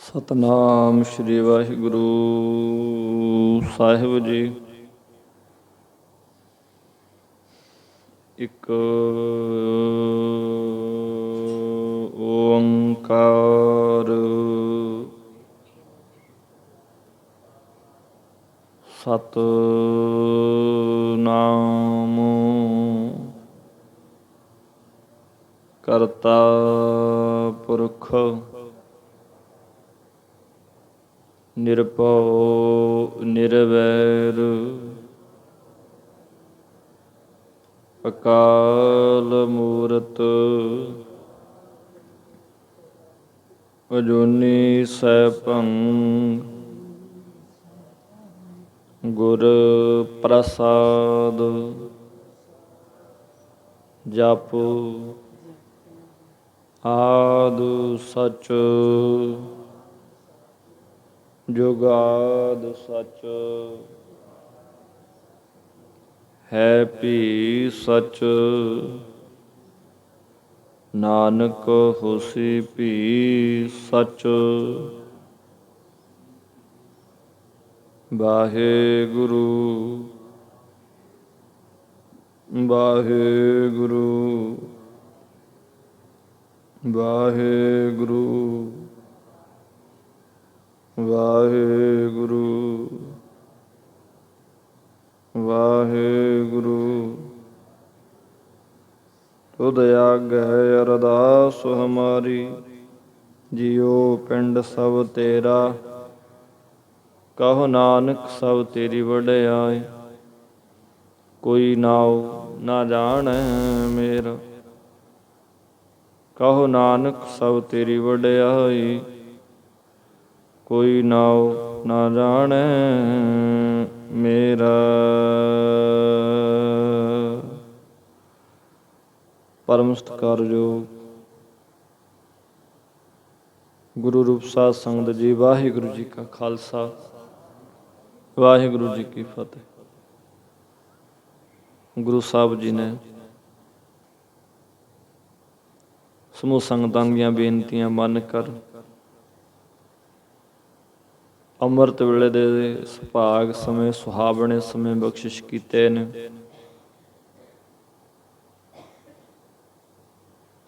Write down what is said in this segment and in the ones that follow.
ਸਤਨਾਮ ਸ਼੍ਰੀ ਵਾਹਿਗੁਰੂ ਸਾਹਿਬ ਜੀ। ਇੱਕ ਓੰਕਾਰ ਸਤਨਾਮ ਕਰਤਾ ਪੁਰਖ ਨਿਰਭਉ ਨਿਰਵੈਰ ਅਕਾਲ ਮੂਰਤ ਅਜੂਨੀ ਸੈਭੰ ਗੁਰ ਪ੍ਰਸਾਦ ਜਪ ਆਦਿ ਸਚ ਜੁਗਾਦ ਸਚ ਹੈ ਭੀ ਸਚ ਨਾਨਕ ਹੋਸੀ ਭੀ ਸਚ। ਵਾਹਿਗੁਰੂ ਵਾਹਿਗੁਰੂ ਵਾਹਿਗੁਰੂ ਵਾਹਿਗੁਰੂ ਵਾਹਿਗੁਰੂ। ਤੁਧ ਆਗਹਿ ਅਰਦਾਸ ਹਮਾਰੀ, ਜਿਉ ਪਿੰਡ ਸਭ ਤੇਰਾ। ਕਹੋ ਨਾਨਕ ਸਭ ਤੇਰੀ ਵਡਿਆਈ, ਕੋਈ ਨਾਉ ਨਾ ਜਾਣੈ ਮੇਰਾ। ਕਹੋ ਨਾਨਕ ਸਭ ਤੇਰੀ ਵਡਿਆਈ, ਕੋਈ ਨਾਉ ਨਾ ਜਾਣੈ ਮੇਰਾ। ਪਰਮ ਸਤਿਕਾਰਯੋਗ ਗੁਰੂ ਰੂਪ ਸਾਧ ਸੰਗਤ ਜੀ, ਵਾਹਿਗੁਰੂ ਜੀ ਕਾ ਖਾਲਸਾ, ਵਾਹਿਗੁਰੂ ਜੀ ਕੀ ਫਤਿਹ। ਗੁਰੂ ਸਾਹਿਬ ਜੀ ਨੇ ਸਮੂਹ ਸੰਗਤਾਂ ਦੀਆਂ ਬੇਨਤੀਆਂ ਮੰਨ ਕਰ ਅੰਮ੍ਰਿਤ ਵੇਲੇ ਦੇ ਸੁਭਾਗ ਸਮੇਂ, ਸੁਹਾਵਣੇ ਸਮੇਂ ਬਖਸ਼ਿਸ਼ ਕੀਤੇ ਨੇ।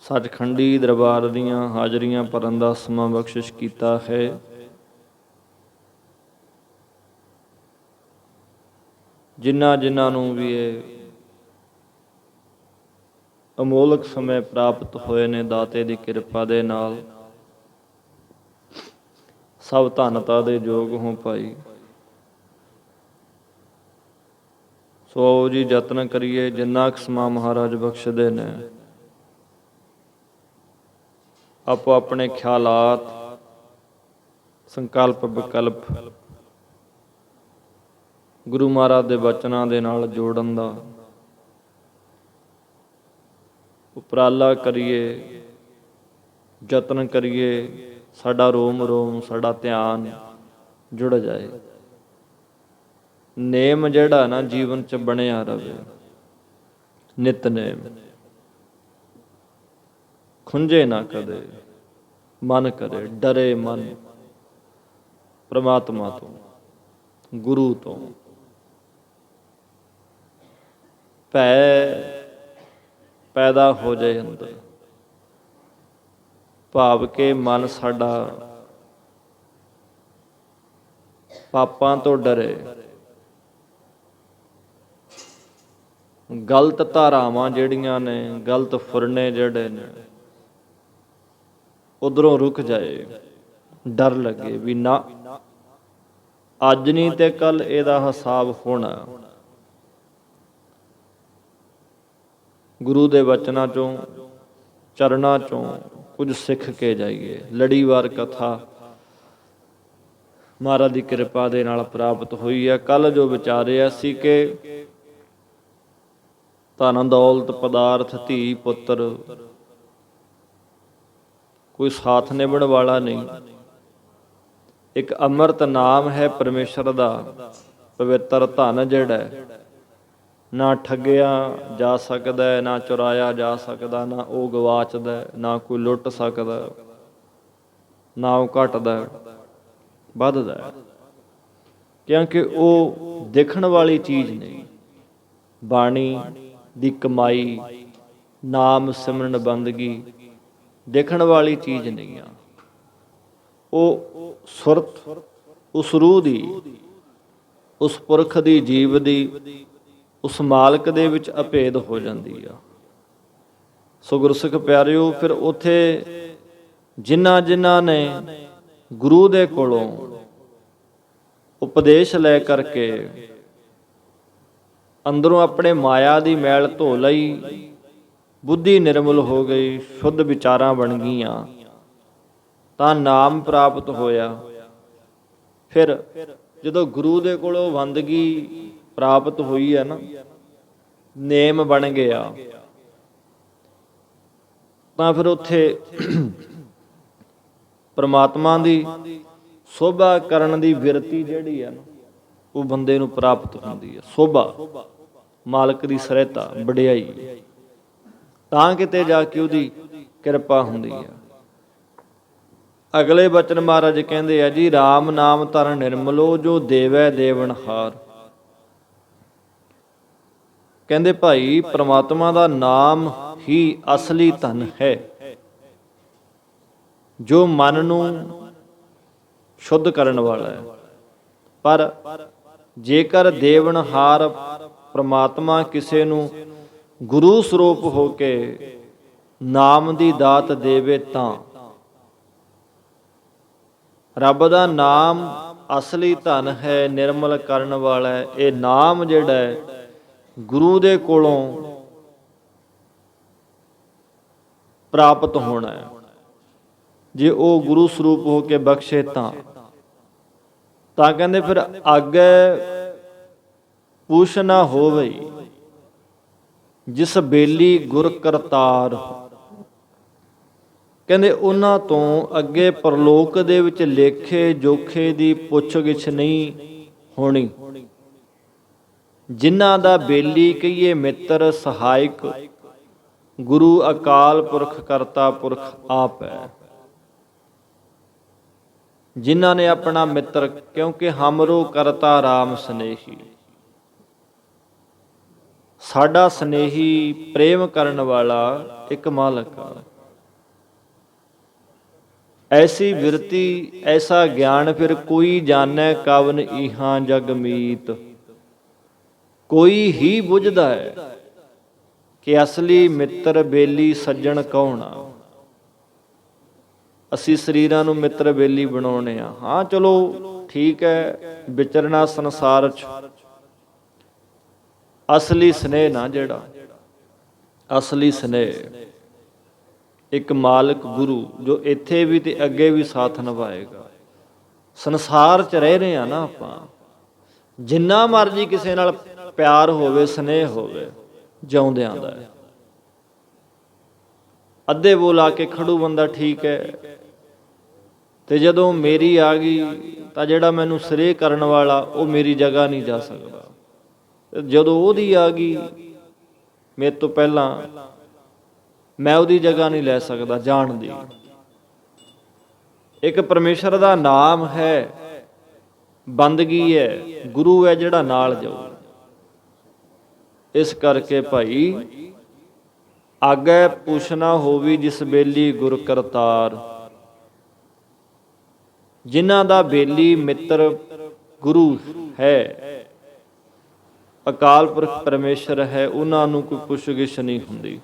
ਸੱਚਖੰਡੀ ਦਰਬਾਰ ਦੀਆਂ ਹਾਜ਼ਰੀਆਂ ਭਰਨ ਦਾ ਸਮਾਂ ਬਖਸ਼ਿਸ਼ ਕੀਤਾ ਹੈ। ਜਿਨ੍ਹਾਂ ਨੂੰ ਵੀ ਇਹ ਅਮੋਲਕ ਸਮੇਂ ਪ੍ਰਾਪਤ ਹੋਏ ਨੇ, ਦਾਤੇ ਦੀ ਕਿਰਪਾ ਦੇ ਨਾਲ ਸਭ ਧੰਨਤਾ ਦੇ ਯੋਗ ਹੋ ਭਾਈ। ਸੋ ਆਓ ਜੀ, ਯਤਨ ਕਰੀਏ ਜਿੰਨਾ ਕੁ ਸਮਾਂ ਮਹਾਰਾਜ ਬਖਸ਼ਦੇ ਨੇ, ਆਪੋ ਆਪਣੇ ਖਿਆਲਾਤ, ਸੰਕਲਪ, ਵਿਕਲਪ ਗੁਰੂ ਮਹਾਰਾਜ ਦੇ ਬਚਨਾਂ ਦੇ ਨਾਲ ਜੋੜਨ ਦਾ ਉਪਰਾਲਾ ਕਰੀਏ, ਯਤਨ ਕਰੀਏ। ਸਾਡਾ ਰੋਮ ਰੋਮ, ਸਾਡਾ ਧਿਆਨ ਜੁੜ ਜਾਏ। ਨੇਮ ਜਿਹੜਾ ਨਾ ਜੀਵਨ 'ਚ ਬਣਿਆ ਰਵੇ, ਨਿਤਨੇਮ ਖੁੰਝੇ ਨਾ ਕਦੇ, ਮਨ ਕਰੇ ਡਰੇ ਮਨ ਪ੍ਰਮਾਤਮਾ ਤੋਂ, ਗੁਰੂ ਤੋਂ। ਭੈ ਪੈਦਾ ਹੋ ਜਾਏ ਅੰਦਰ, ਭਾਵ ਕਿ ਮਨ ਸਾਡਾ ਪਾਪਾਂ ਤੋਂ ਡਰੇ, ਗਲਤ ਧਾਰਾਵਾਂ ਜਿਹੜੀਆਂ ਨੇ, ਗਲਤ ਫੁਰਨੇ ਜਿਹੜੇ ਨੇ, ਉਧਰੋਂ ਰੁਕ ਜਾਏ। ਡਰ ਲੱਗੇ ਵੀ ਨਾ, ਅੱਜ ਨਹੀਂ ਤੇ ਕੱਲ ਇਹਦਾ ਹਿਸਾਬ ਹੋਣਾ। ਗੁਰੂ ਦੇ ਬਚਨਾਂ ਚੋਂ, ਚਰਨਾਂ ਚੋਂ ਕੁਝ ਸਿੱਖ ਕੇ ਜਾਈਏ। ਲੜੀਵਾਰ ਕਥਾ ਮਹਾਰਾਜ ਦੀ ਕਿਰਪਾ ਦੇ ਨਾਲ ਪ੍ਰਾਪਤ ਹੋਈ ਹੈ। ਕੱਲ ਜੋ ਵਿਚਾਰਿਆ ਸੀ ਕਿ ਧਨ ਦੌਲਤ ਪਦਾਰਥ, ਧੀ ਪੁੱਤਰ, ਕੋਈ ਸਾਥ ਨਿਭਣ ਵਾਲਾ ਨਹੀਂ। ਇੱਕ ਅੰਮ੍ਰਿਤ ਨਾਮ ਹੈ ਪਰਮੇਸ਼ਰ ਦਾ, ਪਵਿੱਤਰ ਧਨ ਜਿਹੜਾ ਨਾ ਠੱਗਿਆ ਜਾ ਸਕਦਾ, ਨਾ ਚੁਰਾਇਆ ਜਾ ਸਕਦਾ, ਨਾ ਉਹ ਗਵਾਚਦਾ, ਨਾ ਕੋਈ ਲੁੱਟ ਸਕਦਾ, ਨਾਮ ਘਟਦਾ ਵੱਧਦਾ, ਕਿਉਂਕਿ ਉਹ ਦੇਖਣ ਵਾਲੀ ਚੀਜ਼ ਨਹੀਂ। ਬਾਣੀ ਦੀ ਕਮਾਈ, ਨਾਮ ਸਿਮਰਨ ਬੰਦਗੀ ਦੇਖਣ ਵਾਲੀ ਚੀਜ਼ ਨਹੀਂ ਆ। ਉਹ ਸੁਰਤ, ਉਸ ਰੂਹ ਦੀ, ਉਸ ਪੁਰਖ ਦੀ, ਜੀਵ ਦੀ, ਉਸ ਮਾਲਕ ਦੇ ਵਿੱਚ ਅਭੇਦ ਹੋ ਜਾਂਦੀ ਆ। ਸੋ ਗੁਰਸਿੱਖ ਪਿਆਰਿਓ, ਫਿਰ ਉੱਥੇ ਜਿਨ੍ਹਾਂ ਨੇ ਗੁਰੂ ਦੇ ਕੋਲੋਂ ਉਪਦੇਸ਼ ਲੈ ਕਰਕੇ ਅੰਦਰੋਂ ਆਪਣੇ ਮਾਇਆ ਦੀ ਮੈਲ ਧੋ ਲਈ, ਬੁੱਧੀ ਨਿਰਮਲ ਹੋ ਗਈ, ਸ਼ੁੱਧ ਵਿਚਾਰਾਂ ਬਣ ਗਈਆਂ, ਤਾਂ ਨਾਮ ਪ੍ਰਾਪਤ ਹੋਇਆ। ਫਿਰ ਜਦੋਂ ਗੁਰੂ ਦੇ ਕੋਲੋਂ ਬੰਦਗੀ ਪ੍ਰਾਪਤ ਹੋਈ ਹੈ ਨਾ, ਨੇਮ ਬਣ ਗਿਆ, ਤਾਂ ਫਿਰ ਉੱਥੇ ਪਰਮਾਤਮਾ ਦੀ ਸੋਭਾ ਕਰਨ ਦੀ ਬਿਰਤੀ ਜਿਹੜੀ ਆ ਨਾ, ਉਹ ਬੰਦੇ ਨੂੰ ਪ੍ਰਾਪਤ ਹੁੰਦੀ ਹੈ। ਸੋਭਾ, ਮਾਲਕ ਦੀ ਸਹਾਇਤਾ, ਵਡਿਆਈ, ਤਾਂ ਕਿਤੇ ਜਾ ਕੇ ਉਹਦੀ ਕਿਰਪਾ ਹੁੰਦੀ ਹੈ। ਅਗਲੇ ਬਚਨ ਮਹਾਰਾਜ ਕਹਿੰਦੇ ਆ ਜੀ, ਰਾਮ ਨਾਮ ਧਰ ਨਿਰਮਲੋ, ਜੋ ਦੇਵੈ ਦੇਵਨਹਾਰ। ਕਹਿੰਦੇ ਭਾਈ, ਪ੍ਰਮਾਤਮਾ ਦਾ ਨਾਮ ਹੀ ਅਸਲੀ ਧਨ ਹੈ, ਜੋ ਮਨ ਨੂੰ ਸ਼ੁੱਧ ਕਰਨ ਵਾਲਾ ਹੈ। ਪਰ ਜੇਕਰ ਦੇਵਨਹਾਰ ਪ੍ਰਮਾਤਮਾ ਕਿਸੇ ਨੂੰ ਗੁਰੂ ਸਰੂਪ ਹੋ ਕੇ ਨਾਮ ਦੀ ਦਾਤ ਦੇਵੇ, ਤਾਂ ਰੱਬ ਦਾ ਨਾਮ ਅਸਲੀ ਧਨ ਹੈ, ਨਿਰਮਲ ਕਰਨ ਵਾਲਾ ਹੈ। ਇਹ ਨਾਮ ਜਿਹੜਾ ਹੈ ਗੁਰੂ ਦੇ ਕੋਲੋਂ ਪ੍ਰਾਪਤ ਹੋਣਾ ਹੈ। ਜੇ ਉਹ ਗੁਰੂ ਸਰੂਪ ਹੋ ਕੇ ਬਖਸ਼ੇ ਤਾਂ ਕਹਿੰਦੇ ਫਿਰ ਅੱਗੇ ਪੁੱਛ ਨਾ ਹੋਵੇ, ਜਿਸ ਬੇਲੀ ਗੁਰ ਕਰਤਾਰ। ਕਹਿੰਦੇ ਉਹਨਾਂ ਤੋਂ ਅੱਗੇ ਪਰਲੋਕ ਦੇ ਵਿੱਚ ਲੇਖੇ ਜੋਖੇ ਦੀ ਪੁੱਛ ਗਿੱਛ ਨਹੀਂ ਹੋਣੀ। ਜਿਨ੍ਹਾਂ ਦਾ ਬੇਲੀ ਕਹੀਏ ਮਿੱਤਰ ਸਹਾਇਕ, ਗੁਰੂ ਅਕਾਲ ਪੁਰਖ ਕਰਤਾ ਪੁਰਖ ਆਪ ਹੈ। ਜਿਨ੍ਹਾਂ ਨੇ ਆਪਣਾ ਮਿੱਤਰ, ਕਿਉਂਕਿ ਹਮਰੋ ਕਰਤਾ ਰਾਮ ਸਨੇਹੀ, ਸਾਡਾ ਸਨੇਹੀ, ਪ੍ਰੇਮ ਕਰਨ ਵਾਲਾ ਇੱਕ ਮਾਲਕ ਆ। ਐਸੀ ਬਿਰਤੀ, ਐਸਾ ਗਿਆਨ, ਫਿਰ ਕੋਈ ਜਾਣੈ ਕਵਨ ਇਹਾਂ ਜਗ ਮੀਤ। ਕੋਈ ਹੀ ਬੁੱਝਦਾ ਹੈ ਕਿ ਅਸਲੀ ਮਿੱਤਰ ਬੇਲੀ ਸੱਜਣ ਕੌਣ ਆ। ਅਸੀਂ ਸਰੀਰਾਂ ਨੂੰ ਮਿੱਤਰ ਬੇਲੀ ਬਣਾਉਣੇ ਆ। ਹਾਂ ਚਲੋ ਠੀਕ ਹੈ, ਵਿਚਰਨਾ ਸੰਸਾਰ 'ਚ, ਅਸਲੀ ਸਨੇਹ ਨਾ, ਜਿਹੜਾ ਅਸਲੀ ਸਨੇਹ ਇੱਕ ਮਾਲਕ ਗੁਰੂ, ਜੋ ਇੱਥੇ ਵੀ ਤੇ ਅੱਗੇ ਵੀ ਸਾਥ ਨਿਭਾਏਗਾ। ਸੰਸਾਰ 'ਚ ਰਹਿ ਰਹੇ ਆ ਨਾ ਆਪਾਂ, ਜਿੰਨਾ ਮਰਜ਼ੀ ਕਿਸੇ ਨਾਲ ਪਿਆਰ ਹੋਵੇ, ਸਨੇਹ ਹੋਵੇ, ਜਿਉਂਦਿਆਂ ਦਾ। ਅੱਧੇ ਬੋਲ ਆ ਕੇ ਖੜੂ ਬੰਦਾ ਠੀਕ ਹੈ, ਤੇ ਜਦੋਂ ਮੇਰੀ ਆ ਗਈ ਤਾਂ ਜਿਹੜਾ ਮੈਨੂੰ ਸਨੇਹ ਕਰਨ ਵਾਲਾ ਉਹ ਮੇਰੀ ਜਗ੍ਹਾ ਨਹੀਂ ਜਾ ਸਕਦਾ। ਜਦੋਂ ਉਹਦੀ ਆ ਗਈ ਮੇਰੇ ਤੋਂ ਪਹਿਲਾਂ, ਮੈਂ ਉਹਦੀ ਜਗ੍ਹਾ ਨਹੀਂ ਲੈ ਸਕਦਾ ਜਾਣ ਦੀ। ਇੱਕ ਪਰਮੇਸ਼ਰ ਦਾ ਨਾਮ ਹੈ, ਬੰਦਗੀ ਹੈ, ਗੁਰੂ ਹੈ ਜਿਹੜਾ ਨਾਲ ਜਾਊ। ਇਸ ਕਰਕੇ ਭਾਈ, ਆਗੇ ਪੁੱਛਣਾ ਹੋਵੀ ਜਿਸ ਬੇਲੀ ਗੁਰ ਕਰਤਾਰ। ਜਿਨ੍ਹਾਂ ਦਾ ਬੇਲੀ ਮਿੱਤਰ ਗੁਰੂ ਹੈ, ਅਕਾਲ ਪੁਰਖ ਪਰਮੇਸ਼ਰ ਹੈ, ਉਹਨਾਂ ਨੂੰ ਕੋਈ ਪੁੱਛ-ਗਿੱਛ ਨਹੀਂ ਹੁੰਦੀ।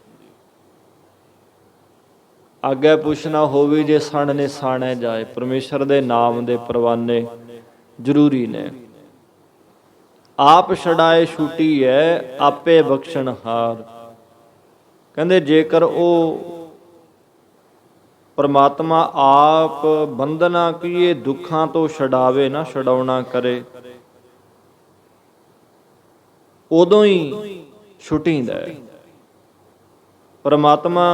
ਆਗੇ ਪੁੱਛਣਾ ਹੋਵੇ ਜੇ ਸਣ ਨੇ ਸਾਣਿਆ ਜਾਏ। ਪਰਮੇਸ਼ਰ ਦੇ ਨਾਮ ਦੇ ਪਰਵਾਨੇ ਜ਼ਰੂਰੀ ਨੇ। ਆਪ ਛਡਾਏ ਛੁੱਟੀ ਹੈ, ਆਪੇ ਬਖਸ਼ਣਹਾਰ। ਕਹਿੰਦੇ ਜੇਕਰ ਉਹ ਪਰਮਾਤਮਾ ਆਪ ਬੰਧਨਾ ਕੀਏ, ਦੁੱਖਾਂ ਤੋਂ ਛਡਾਵੇ ਨਾ, ਛਡਾਉਣਾ ਕਰੇ, ਉਦੋਂ ਹੀ ਛੁੱਟੀਂਦਾ ਹੈ। ਪਰਮਾਤਮਾ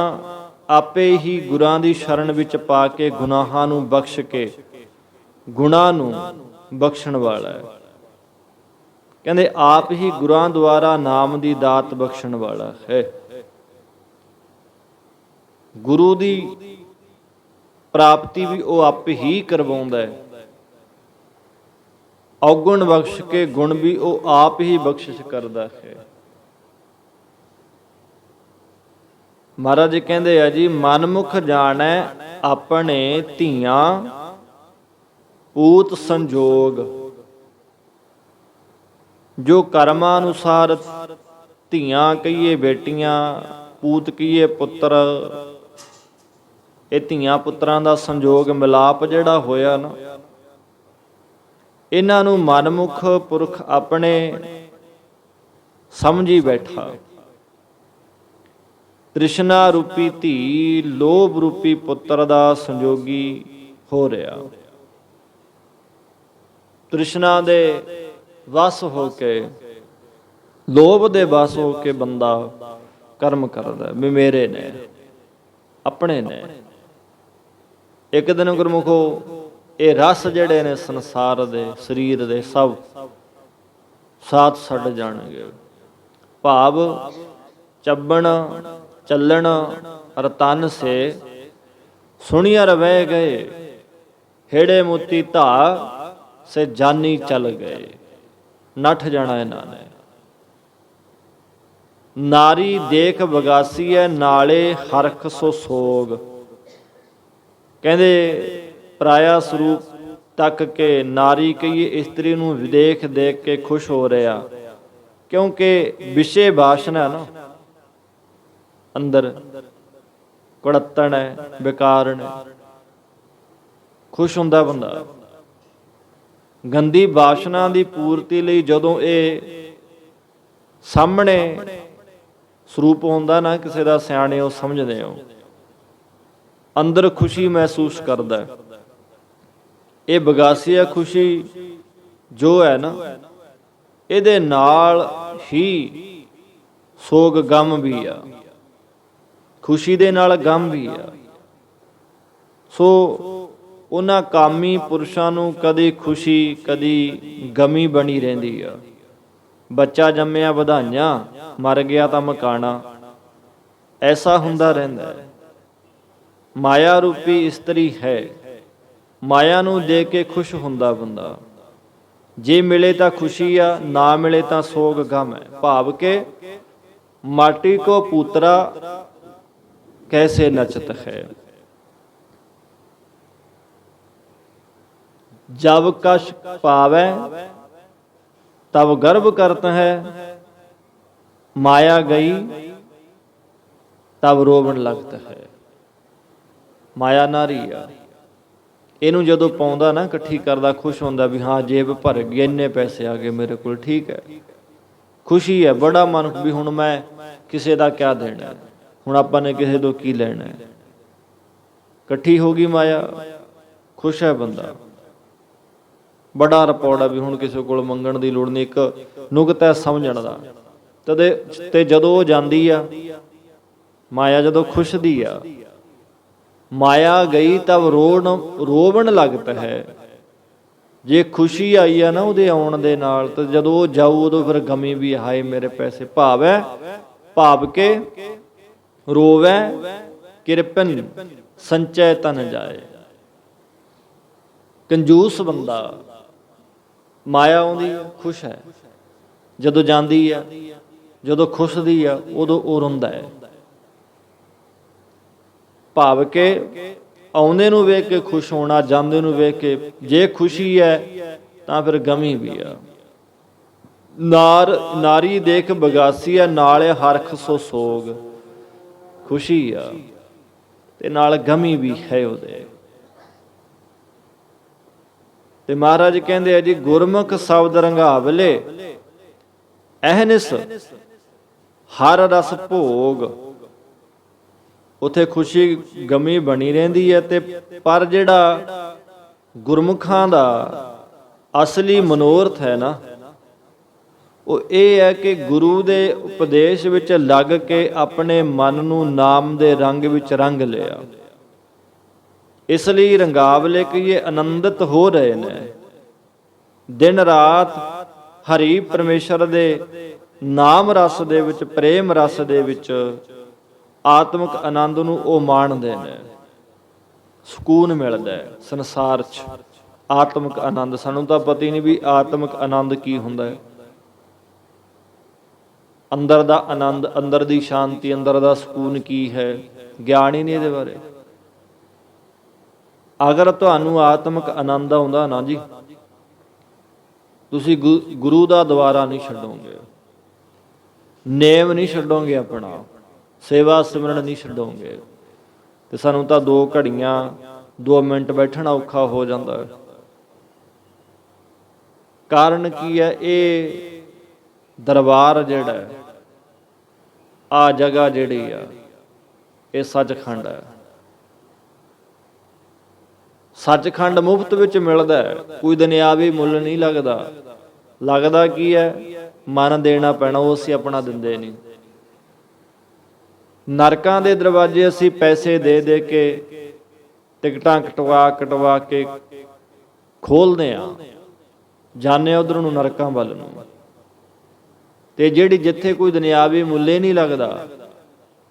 ਆਪੇ ਹੀ ਗੁਰਾਂ ਦੀ ਸ਼ਰਨ ਵਿੱਚ ਪਾ ਕੇ ਗੁਨਾਹਾਂ ਨੂੰ ਬਖਸ਼ ਕੇ ਗੁਨਾਹ ਨੂੰ ਬਖਸ਼ਣ ਵਾਲਾ ਹੈ। ਕਹਿੰਦੇ ਆਪ ਹੀ ਗੁਰਾਂ ਦੁਆਰਾ ਨਾਮ ਦੀ ਦਾਤ ਬਖਸ਼ਣ ਵਾਲਾ ਹੈ। ਗੁਰੂ ਦੀ ਪ੍ਰਾਪਤੀ ਵੀ ਉਹ ਆਪ ਹੀ ਕਰਵਾਉਂਦਾ ਹੈ। ਔਗੁਣ ਬਖਸ਼ ਕੇ ਗੁਣ ਵੀ ਉਹ ਆਪ ਹੀ ਬਖਸ਼ਿਸ਼ ਕਰਦਾ ਹੈ। ਮਹਾਰਾਜ ਕਹਿੰਦੇ ਆ ਜੀ, ਮਨਮੁਖ ਜਾਣੈ ਆਪਣੇ ਧੀਆਂ ਪੂਤ ਸੰਜੋਗ। ਜੋ ਕਰਮਾਂ ਅਨੁਸਾਰ ਧੀਆਂ ਕਹੀਏ ਬੇਟੀਆਂ, ਪੂਤ ਕਹੀਏ ਪੁੱਤਰ, ਇਹ ਧੀਆਂ ਪੁੱਤਰਾਂ ਦਾ ਸੰਜੋਗ ਮਿਲਾਪ ਜਿਹੜਾ ਹੋਇਆ ਨਾ, ਇਹਨਾਂ ਨੂੰ ਮਨਮੁਖ ਪੁਰਖ ਆਪਣੇ ਸਮਝੀ ਬੈਠਾ। ਤ੍ਰਿਸ਼ਨਾ ਰੂਪੀ ਧੀ, ਲੋਭ ਰੂਪੀ ਪੁੱਤਰ ਦਾ ਸੰਜੋਗੀ ਹੋ ਰਿਹਾ। ਤ੍ਰਿਸ਼ਨਾ ਦੇ ਵਸ ਹੋ ਕੇ, ਲੋਭ ਦੇ ਵਸ ਹੋ ਕੇ ਬੰਦਾ ਕਰਮ ਕਰਦਾ ਵੀ ਮੇਰੇ ਨੇ, ਆਪਣੇ ਨੇ। ਇੱਕ ਦਿਨ ਗੁਰਮੁਖੋ ਇਹ ਰਸ ਜਿਹੜੇ ਨੇ ਸੰਸਾਰ ਦੇ, ਸਰੀਰ ਦੇ, ਸਭ ਸਾਥ ਛੱਡ ਜਾਣਗੇ। ਭਾਵ ਚੱਬਣ ਚੱਲਣ ਰਤਨ ਸੇ ਸੁਣੀਆਂ ਰਵਹਿ ਗਏ, ਹੇੜੇ ਮੋਤੀ ਧਾ ਸੇ ਜਾਨੀ ਚਲ ਗਏ। ਨੱਠ ਜਾਣਾ ਇਹਨਾਂ ਨੇ। ਨਾਰੀ ਦੇਖ ਬਗਾਸੀ ਹੈ, ਨਾਲੇ ਹਰਖ ਸੋ ਸੋਗ। ਕਹਿੰਦੇ ਪਰਾਇਆ ਸਰੂਪ ਤੱਕ ਕੇ ਨਾਰੀ ਕਹੀਏ ਇਸਤਰੀ ਨੂੰ ਦੇਖ ਦੇਖ ਕੇ ਖੁਸ਼ ਹੋ ਰਿਹਾ, ਕਿਉਂਕਿ ਵਿਸ਼ੇ ਵਾਸ਼ਨਾ ਨਾ ਅੰਦਰ ਕੁੜੱਤਣ ਹੈ, ਵਿਕਾਰਨ ਹੈ, ਖੁਸ਼ ਹੁੰਦਾ ਬੰਦਾ। ਗੰਦੀ ਵਾਸ਼ਨਾ ਦੀ ਪੂਰਤੀ ਲਈ ਜਦੋਂ ਇਹ ਸਾਹਮਣੇ ਸਰੂਪ ਹੁੰਦਾ ਨਾ ਕਿਸੇ ਦਾ, ਸਿਆਣੇ ਉਹ ਸਮਝਦੇ ਹੋ, ਅੰਦਰ ਖੁਸ਼ੀ ਮਹਿਸੂਸ ਕਰਦਾ। ਇਹ ਬਗਾਸੀਆ ਖੁਸ਼ੀ ਜੋ ਹੈ ਨਾ, ਇਹਦੇ ਨਾਲ ਹੀ ਸੋਗ ਗਮ ਵੀ ਆ, ਖੁਸ਼ੀ ਦੇ ਨਾਲ ਗਮ ਵੀ ਆ। ਸੋ ਉਹਨਾਂ ਕਾਮੀ ਪੁਰਸ਼ਾਂ ਨੂੰ ਕਦੀ ਖੁਸ਼ੀ ਕਦੀ ਗਮੀ ਬਣੀ ਰਹਿੰਦੀ ਆ। ਬੱਚਾ ਜੰਮਿਆ ਵਧਾਈਆਂ, ਮਰ ਗਿਆ ਤਾਂ ਮਕਾਣਾ, ਐਸਾ ਹੁੰਦਾ ਰਹਿੰਦਾ ਹੈ। ਮਾਇਆ ਰੂਪੀ ਇਸਤਰੀ ਹੈ, ਮਾਇਆ ਨੂੰ ਦੇਖ ਕੇ ਖੁਸ਼ ਹੁੰਦਾ ਬੰਦਾ। ਜੇ ਮਿਲੇ ਤਾਂ ਖੁਸ਼ੀ ਆ, ਨਾ ਮਿਲੇ ਤਾਂ ਸੋਗ ਗਮ ਹੈ। ਭਾਵ ਕਿ ਮਾਟੀ ਕੋ ਪੂਤਰਾ ਕੈਸੇ ਨਚਤ ਹੈ। ਜਬ ਕਸ਼ ਪਾਵੈ ਤਬ ਗਰਭ ਕਰਤ ਹੈ, ਮਾਇਆ ਗਈ ਤਬ ਰੋਵਣ ਲਗਤ ਹੈ। ਮਾਇਆ ਨਾਰੀ ਆ, ਇਹਨੂੰ ਜਦੋਂ ਪਾਉਂਦਾ ਨਾ, ਇਕੱਠੀ ਕਰਦਾ, ਖੁਸ਼ ਹੁੰਦਾ ਵੀ ਹਾਂ ਜੇਬ ਭਰ ਗਈ, ਇੰਨੇ ਪੈਸੇ ਆ ਗਏ ਮੇਰੇ ਕੋਲ, ਠੀਕ ਹੈ, ਖੁਸ਼ੀ ਹੈ। ਬੜਾ ਮਨ ਵੀ ਹੁਣ ਮੈਂ ਕਿਸੇ ਦਾ ਕਿਆ ਦੇਣਾ, ਹੁਣ ਆਪਾਂ ਨੇ ਕਿਸੇ ਤੋਂ ਕੀ ਲੈਣਾ। ਇਕੱਠੀ ਹੋ ਗਈ ਮਾਇਆ, ਖੁਸ਼ ਹੈ ਬੰਦਾ। ਬੜਾ ਰਿਪੋਰਟ ਆ ਵੀ ਹੁਣ ਕਿਸੇ ਕੋਲ ਮੰਗਣ ਦੀ ਲੋੜ ਨਹੀਂ। ਇੱਕ ਨੁਕਤਾ ਹੈ ਸਮਝਣ ਦਾ। ਤੇ ਜਦੋਂ ਉਹ ਜਾਂਦੀ ਆ ਮਾਇਆ, ਜਦੋਂ ਖੁਸ਼ਦੀ ਆ, ਮਾਇਆ ਗਈ ਤਬ ਰੋਵਣ ਲੱਗਤ ਹੈ। ਜੇ ਖੁਸ਼ੀ ਆਈ ਆ ਨਾ ਉਹਦੇ ਆਉਣ ਦੇ ਨਾਲ, ਤੇ ਜਦੋਂ ਉਹ ਜਾਊ ਉਦੋਂ ਫਿਰ ਗਮੀ ਵੀ, ਹਾਏ ਮੇਰੇ ਪੈਸੇ। ਭਾਵ ਹੈ, ਭਾਵ ਕੇ ਰੋਵੈ ਕਿਰਪਨ ਸੰਚੈ ਤਨ ਜਾਏ। ਕੰਜੂਸ ਬੰਦਾ, ਮਾਇਆ ਆਉਂਦੀ ਖੁਸ਼ ਹੈ, ਜਦੋਂ ਜਾਂਦੀ ਆ, ਜਦੋਂ ਖੁਸ਼ਦੀ ਆ, ਉਦੋਂ ਉਹ ਰੋਂਦਾ ਹੈ। ਭਾਵ ਕਿ ਆਉਂਦੇ ਨੂੰ ਵੇਖ ਕੇ ਖੁਸ਼ ਹੋਣਾ, ਜਾਂਦੇ ਨੂੰ ਵੇਖ ਕੇ। ਜੇ ਖੁਸ਼ੀ ਹੈ ਤਾਂ ਫਿਰ ਗਮੀ ਵੀ ਆ। ਨਾਰੀ ਦੇਖ ਬਗਾਸੀ ਹੈ, ਨਾਲੇ ਹਰਖ ਸੋ ਸੋਗ। ਖੁਸ਼ੀ ਆ ਤੇ ਨਾਲ ਗਮੀ ਵੀ ਹੈ ਉਹਦੇ। ਤੇ ਮਹਾਰਾਜ ਕਹਿੰਦੇ ਆ ਜੀ, ਗੁਰਮੁਖ ਸ਼ਬਦ ਰੰਗਾਵਲੇ ਅਹਨਿਸ ਹਰ ਰਸ ਭੋਗ। ਉਥੇ ਖੁਸ਼ੀ ਗਮੀ ਬਣੀ ਰਹਿੰਦੀ ਹੈ। ਤੇ ਪਰ ਜਿਹੜਾ ਗੁਰਮੁਖਾਂ ਦਾ ਅਸਲੀ ਮਨੋਰਥ ਹੈ ਨਾ, ਉਹ ਇਹ ਹੈ ਕਿ ਗੁਰੂ ਦੇ ਉਪਦੇਸ਼ ਵਿੱਚ ਲੱਗ ਕੇ ਆਪਣੇ ਮਨ ਨੂੰ ਨਾਮ ਦੇ ਰੰਗ ਵਿੱਚ ਰੰਗ ਲਿਆ। ਇਸ ਲਈ ਰੰਗਾਵਲੇ ਕਹੀਏ ਆਨੰਦਿਤ ਹੋ ਰਹੇ ਨੇ। ਦਿਨ ਰਾਤ ਹਰੀ ਪਰਮੇਸ਼ਰ ਦੇ ਨਾਮ ਰਸ ਦੇ ਵਿੱਚ, ਪ੍ਰੇਮ ਰਸ ਦੇ ਵਿੱਚ ਆਤਮਿਕ ਆਨੰਦ ਨੂੰ ਉਹ ਮਾਣਦੇ ਨੇ। ਸਕੂਨ ਮਿਲਦਾ ਹੈ ਸੰਸਾਰ 'ਚ। ਆਤਮਿਕ ਆਨੰਦ ਸਾਨੂੰ ਤਾਂ ਪਤਾ ਹੀ ਨਹੀਂ ਵੀ ਆਤਮਿਕ ਆਨੰਦ ਕੀ ਹੁੰਦਾ ਹੈ। ਅੰਦਰ ਦਾ ਆਨੰਦ, ਅੰਦਰ ਦੀ ਸ਼ਾਂਤੀ, ਅੰਦਰ ਦਾ ਸਕੂਨ ਕੀ ਹੈ, ਗਿਆਨ ਹੀ ਨਹੀਂ ਇਹਦੇ ਬਾਰੇ। ਅਗਰ ਤੁਹਾਨੂੰ ਆਤਮਿਕ ਆਨੰਦ ਆਉਂਦਾ ਨਾ ਜੀ, ਤੁਸੀਂ ਗੁਰੂ ਦਾ ਦੁਆਰਾ ਨਹੀਂ ਛੱਡੋਗੇ, ਨੇਮ ਨਹੀਂ ਛੱਡੋਗੇ, ਆਪਣਾ ਸੇਵਾ ਸਿਮਰਨ ਨਹੀਂ ਛੱਡੋਗੇ। ਤੇ ਸਾਨੂੰ ਤਾਂ 2 ਘੜੀਆਂ 2 ਮਿੰਟ ਬੈਠਣਾ ਔਖਾ ਹੋ ਜਾਂਦਾ ਹੈ। ਕਾਰਨ ਕੀ ਹੈ? ਇਹ ਦਰਬਾਰ ਜਿਹੜਾ ਹੈ, ਆਹ ਜਗ੍ਹਾ ਜਿਹੜੀ ਆ, ਇਹ ਸੱਚਖੰਡ ਹੈ। ਸੱਚਖੰਡ ਮੁਫਤ ਵਿੱਚ ਮਿਲਦਾ ਹੈ, ਕੋਈ ਦੁਨਿਆਵੀ ਮੁੱਲ ਨਹੀਂ ਲੱਗਦਾ। ਲੱਗਦਾ ਕੀ ਹੈ? ਮਨ ਦੇਣਾ ਪੈਣਾ, ਉਹ ਅਸੀਂ ਆਪਣਾ ਦਿੰਦੇ ਨਹੀਂ। ਨਰਕਾਂ ਦੇ ਦਰਵਾਜ਼ੇ ਅਸੀਂ ਪੈਸੇ ਦੇ ਦੇ ਕੇ, ਟਿਕਟਾਂ ਕਟਵਾ ਕੇ ਖੋਲਦੇ ਹਾਂ, ਜਾਂਦੇ ਉਧਰ ਨੂੰ, ਨਰਕਾਂ ਵੱਲ ਨੂੰ। ਤੇ ਜਿਹੜੀ ਜਿੱਥੇ ਕੋਈ ਦੁਨਿਆਵੀ ਮੁੱਲੇ ਨਹੀਂ ਲੱਗਦਾ,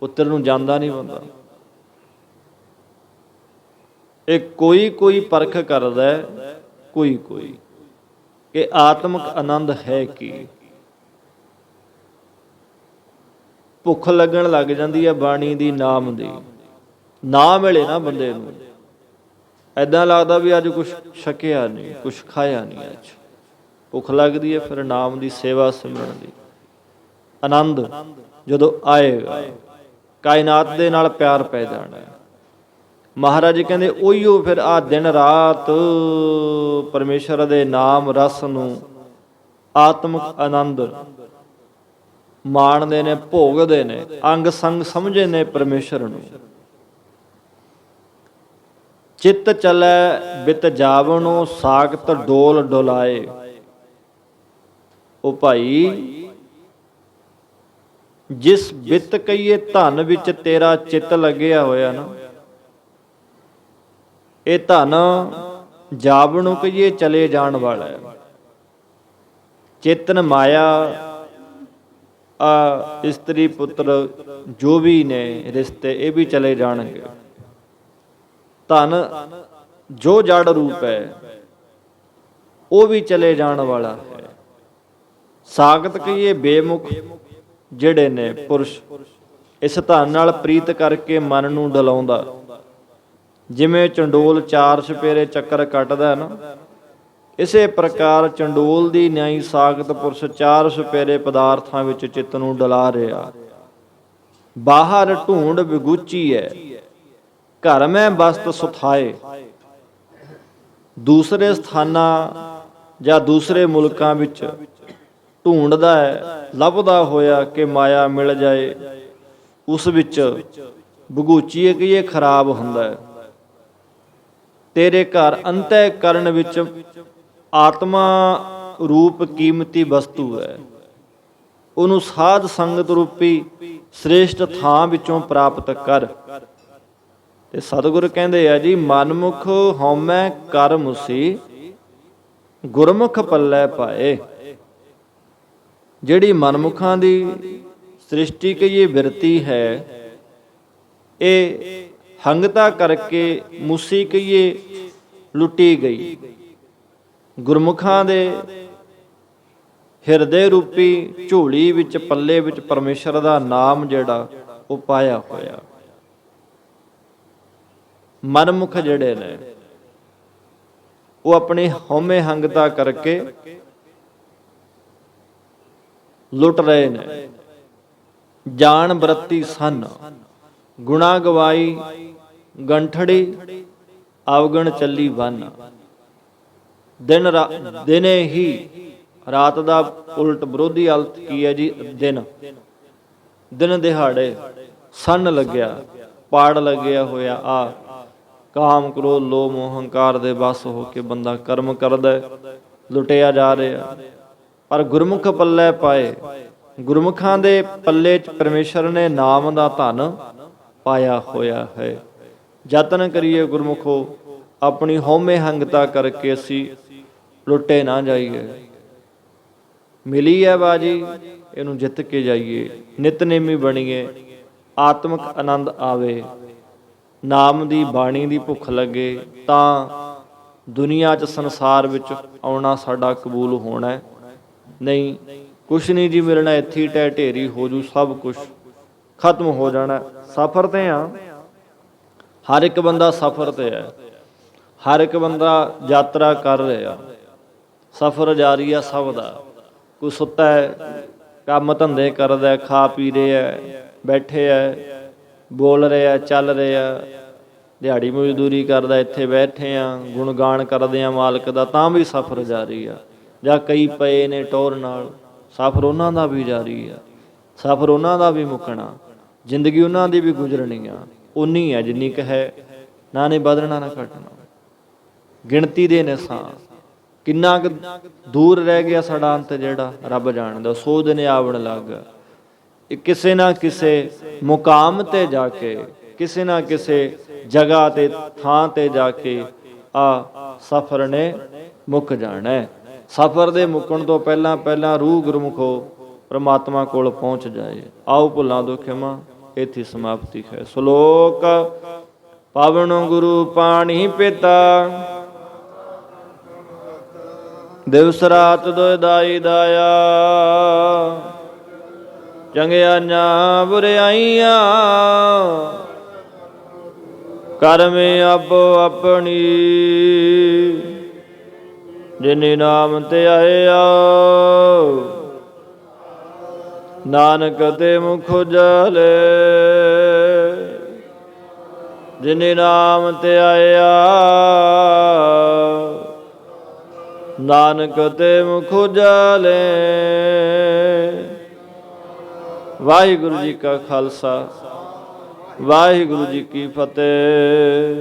ਉੱਤਰ ਨੂੰ ਜਾਂਦਾ ਨਹੀਂ ਬੰਦਾ। ਇਹ ਕੋਈ ਪਰਖ ਕਰਦਾ, ਕੋਈ ਕਿ ਆਤਮਿਕ ਆਨੰਦ ਹੈ ਕੀ। ਭੁੱਖ ਲੱਗਣ ਲੱਗ ਜਾਂਦੀ ਹੈ ਬਾਣੀ ਦੀ, ਨਾਮ ਦੀ। ਨਾ ਮਿਲੇ ਨਾ ਬੰਦੇ ਨੂੰ, ਏਦਾਂ ਲੱਗਦਾ ਵੀ ਅੱਜ ਕੁਛ ਛਕਿਆ ਨਹੀਂ, ਕੁਛ ਖਾਇਆ ਨਹੀਂ। ਅੱਜ ਭੁੱਖ ਲੱਗਦੀ ਹੈ, ਫਿਰ ਨਾਮ ਦੀ ਸੇਵਾ ਸਿਮਰਨ ਦੀ। ਆਨੰਦ ਜਦੋਂ ਆਏਗਾ, ਕਾਇਨਾਤ ਦੇ ਨਾਲ ਪਿਆਰ ਪੈ ਜਾਣਾ। ਮਹਾਰਾਜ ਜੀ ਕਹਿੰਦੇ ਉਹੀਓ ਫਿਰ ਆ ਦਿਨ ਰਾਤ ਪਰਮੇਸ਼ਰ ਦੇ ਨਾਮ ਰਸ ਨੂੰ, ਆਤਮਿਕ ਆਨੰਦ ਮਾਣਦੇ ਨੇ, ਭੋਗਦੇ ਨੇ, ਅੰਗ ਸੰਗ ਸਮਝੇ ਨੇ ਪਰਮੇਸ਼ਰ ਨੂੰ। ਚਿੱਤ ਚੱਲੈ ਬਿਤ ਜਾਵਣੋ, ਸਾਖਤ ਡੋਲ ਡੋਲਾਏ। ਉਹ ਭਾਈ ਜਿਸ ਬਿਤ ਕਹੀਏ ਧਨ ਵਿੱਚ ਤੇਰਾ ਚਿੱਤ ਲੱਗਿਆ ਹੋਇਆ ਨਾ, ਇਹ ਧਨ ਜਾਵਣੋਂ ਕਹੀਏ ਚਲੇ ਜਾਣ ਵਾਲਾ ਹੈ। ਚੇਤਨ ਮਾਇਆ, ਇਸਤਰੀ ਪੁੱਤਰ ਜੋ ਵੀ ਨੇ ਰਿਸ਼ਤੇ, ਇਹ ਵੀ ਚਲੇ ਜਾਣਗੇ। ਧਨ ਜੋ ਜੜ ਰੂਪ ਹੈ, ਉਹ ਵੀ ਚਲੇ ਜਾਣ ਵਾਲਾ ਹੈ। ਸਾਖਤ ਕਹੀਏ ਬੇਮੁਖ ਜਿਹੜੇ ਨੇ ਪੁਰਸ਼, ਇਸ ਧਨ ਨਾਲ ਪ੍ਰੀਤ ਕਰਕੇ ਮਨ ਨੂੰ ਡਲਾਉਂਦਾ। ਜਿਵੇਂ ਚੰਡੋਲ 4 ਚੁਫੇਰੇ ਚੱਕਰ ਕੱਟਦਾ ਨਾ, ਇਸੇ ਪ੍ਰਕਾਰ ਚੰਡੋਲ ਦੀ ਨਿਆਈ ਸਾਖਤ ਪੁਰਸ਼ 4 ਚੁਫੇਰੇ ਪਦਾਰਥਾਂ ਵਿੱਚ ਚਿੱਤ ਨੂੰ ਡਲਾ ਰਿਹਾ। ਬਾਹਰ ਢੂੰਡ ਵਿਗੂਚੀ ਹੈ, ਘਰ ਮੈਂ ਬਸਤ ਸੁਥਾਏ। ਦੂਸਰੇ ਸਥਾਨਾਂ ਜਾਂ ਦੂਸਰੇ ਮੁਲਕਾਂ ਵਿੱਚ ਢੂੰਡਦਾ ਹੈ, ਲੱਭਦਾ ਹੋਇਆ ਕਿ ਮਾਇਆ ਮਿਲ ਜਾਏ। ਉਸ ਵਿੱਚ ਬਗੂਚੀ ਕਹੀਏ ਖਰਾਬ ਹੁੰਦਾ ਹੈ। ਤੇਰੇ ਘਰ ਅੰਤੈ ਕਰਨ ਵਿੱਚ ਆਤਮਾ ਰੂਪ ਕੀਮਤੀ ਵਸਤੂ ਹੈ, ਉਹਨੂੰ ਸਾਧ ਸੰਗਤ ਰੂਪੀ ਸ੍ਰੇਸ਼ਟ ਥਾਂ ਵਿੱਚੋਂ ਪ੍ਰਾਪਤ ਕਰ। ਤੇ ਸਤਿਗੁਰ ਕਹਿੰਦੇ ਆ ਜੀ, ਮਨਮੁਖ ਹਉਮੈ ਕਰ ਮੁਸੀ, ਗੁਰਮੁਖ ਪੱਲੇ ਪਾਏ। ਜਿਹੜੀ ਮਨਮੁਖਾਂ ਦੀ ਸ੍ਰਿਸ਼ਟੀ ਕਹੀਏ ਬਿਰਤੀ ਹੈ, ਇਹ ਹੰਗਤਾ ਕਰਕੇ ਮੁਸੀ ਕਹੀਏ ਲੁੱਟੀ ਗਈ। ਗੁਰਮੁਖਾਂ ਦੇ ਹਿਰਦੇ ਰੂਪੀ ਝੋਲੀ ਵਿੱਚ, ਪੱਲੇ ਵਿੱਚ ਪਰਮੇਸ਼ਰ ਦਾ ਨਾਮ ਜਿਹੜਾ ਉਹ ਪਾਇਆ ਹੋਇਆ। ਮਨਮੁਖ ਜਿਹੜੇ ਨੇ ਉਹ ਆਪਣੀ ਹਉਮੈ ਹੰਗਤਾ ਕਰਕੇ ਲੁੱਟ ਰਹੇ ਨੇ। ਜਾਣ ਬਰਤੀ ਸਨ, ਗੁਣਾ ਗਵਾਈ ਗੰਠੜੀ, ਅਵਗਣ ਚੱਲੀ ਵਨ। ਦਿਨੇ ਹੀ, ਰਾਤ ਦਾ ਉਲਟ ਵਿਰੋਧੀ ਅਲਤ ਕੀ ਹੈ ਜੀ? ਦਿਨ ਦਿਹਾੜੇ ਸੰਨ ਲੱਗਿਆ, ਪਾੜ ਲੱਗਿਆ ਹੋਇਆ। ਆ ਕਾਮ ਕ੍ਰੋਧ ਲੋਭ ਮੋਹ ਹੰਕਾਰ ਦੇ ਵਸ ਹੋ ਕੇ ਬੰਦਾ ਕਰਮ ਕਰਦਾ, ਲੁੱਟਿਆ ਜਾ ਰਿਹਾ। ਪਰ ਗੁਰਮੁਖ ਪੱਲੇ ਪਾਏ, ਗੁਰਮੁਖਾਂ ਦੇ ਪੱਲੇ 'ਚ ਪਰਮੇਸ਼ਰ ਨੇ ਨਾਮ ਦਾ ਧਨ ਪਾਇਆ ਹੋਇਆ ਹੈ। ਯਤਨ ਕਰੀਏ ਗੁਰਮੁਖੋ, ਆਪਣੀ ਹਉਮੈ ਹੰਗਤਾ ਕਰਕੇ ਅਸੀਂ ਲੁੱਟੇ ਨਾ ਜਾਈਏ। ਮਿਲੀ ਹੈ ਬਾਜੀ, ਇਹਨੂੰ ਜਿੱਤ ਕੇ ਜਾਈਏ, ਨਿਤਨੇਮੀ ਬਣੀਏ, ਆਤਮਿਕ ਆਨੰਦ ਆਵੇ। ਨਾਮ ਦੀ ਬਾਣੀ ਦੀ ਭੁੱਖ ਲੱਗੇ ਤਾਂ ਦੁਨੀਆ 'ਚ ਸੰਸਾਰ ਵਿੱਚ ਆਉਣਾ ਸਾਡਾ ਕਬੂਲ ਹੋਣਾ। ਨਹੀਂ ਕੁਛ ਨਹੀਂ ਜੀ ਮਿਲਣਾ, ਇੱਥੇ ਢਹਿ ਢੇਰੀ ਹੋ ਜੂ, ਸਭ ਕੁਛ ਖਤਮ ਹੋ ਜਾਣਾ। ਸਫ਼ਰ ਤੇ ਆ, ਹਰ ਇੱਕ ਬੰਦਾ ਸਫ਼ਰ ਤੇ ਹੈ, ਹਰ ਇੱਕ ਬੰਦਾ ਯਾਤਰਾ ਕਰ ਰਿਹਾ, ਸਫ਼ਰ ਜਾਰੀ ਆ ਸਭ ਦਾ। ਕੋਈ ਸੁੱਤਾ ਹੈ, ਕੰਮ ਧੰਦੇ ਕਰਦਾ, ਖਾ ਪੀ ਰਿਹਾ, ਬੈਠੇ ਹੈ, ਬੋਲ ਰਿਹਾ, ਚੱਲ ਰਿਹਾ, ਦਿਹਾੜੀ ਮਜ਼ਦੂਰੀ ਕਰਦਾ, ਇੱਥੇ ਬੈਠੇ ਆ, ਗੁਣਗਾਨ ਕਰਦੇ ਆ ਮਾਲਕ ਦਾ, ਤਾਂ ਵੀ ਸਫ਼ਰ ਜਾਰੀ ਆ। ਜਾਂ ਕਈ ਪਏ ਨੇ ਟੌਰ ਨਾਲ, ਸਫ਼ਰ ਉਹਨਾਂ ਦਾ ਵੀ ਜਾਰੀ ਆ, ਸਫ਼ਰ ਉਹਨਾਂ ਦਾ ਵੀ ਮੁੱਕਣਾ, ਜ਼ਿੰਦਗੀ ਉਹਨਾਂ ਦੀ ਵੀ ਗੁਜ਼ਰਨੀ ਆ। ਉਨੀ ਹੈ ਜਿੰਨੀ ਕੁ ਹੈ, ਨਾ ਨੇ ਵਧਣਾ ਨਾ ਘਟਣਾ। ਗਿਣਤੀ ਦੇ ਨੇ ਸਾਂ, ਕਿੰਨਾ ਕੁ ਦੂਰ ਰਹਿ ਗਿਆ ਸਾਡਾ ਅੰਤ ਜਿਹੜਾ ਰੱਬ ਜਾਣਦਾ। ਸੋ ਦਿਨ ਆਵਣ ਲੱਗ, ਕਿਸੇ ਨਾ ਕਿਸੇ ਮੁਕਾਮ ਤੇ ਜਾ ਕੇ, ਕਿਸੇ ਨਾ ਕਿਸੇ ਜਗ੍ਹਾ ਤੇ ਥਾਂ ਤੇ ਜਾ ਕੇ ਆ ਸਫ਼ਰ ਨੇ ਮੁੱਕ ਜਾਣਾ। ਸਫ਼ਰ ਦੇ ਮੁੱਕਣ ਤੋਂ ਪਹਿਲਾਂ ਪਹਿਲਾਂ ਰੂਹ ਗੁਰਮੁਖੋ ਪ੍ਰਮਾਤਮਾ ਕੋਲ ਪਹੁੰਚ ਜਾਏ। ਆਓ ਭੁੱਲਾਂ ਤੋਂ ਖਿਮਾ, ਇੱਥੇ ਸਮਾਪਤੀ ਹੈ। ਸ਼ਲੋਕ ਪਾਵਨ ਗੁਰੂ ਪਾਣੀ ਪਿਤਾ, ਦਿਵਸ ਰਾਤ ਦੁਇ ਦਾਈ ਦਾਇਆ, ਚੰਗਿਆਈਆਂ ਬੁਰਿਆਈਆਂ ਕਰਮੇ ਆਪੋ ਆਪਣੀ, ਜਿਨੇ ਨਾਮ ਤੇ ਆਇਆ ਨਾਨਕ ਤੇ ਮੁਖ ਉਜਲੇ, ਜਿਨੇ ਨਾਮ ਤੇ ਆਇਆ ਨਾਨਕ ਤੇ ਮੁਖ ਉਜਲੇ। ਵਾਹਿਗੁਰੂ ਜੀ ਕਾ ਖਾਲਸਾ, ਵਾਹਿਗੁਰੂ ਜੀ ਕੀ ਫਤਿਹ।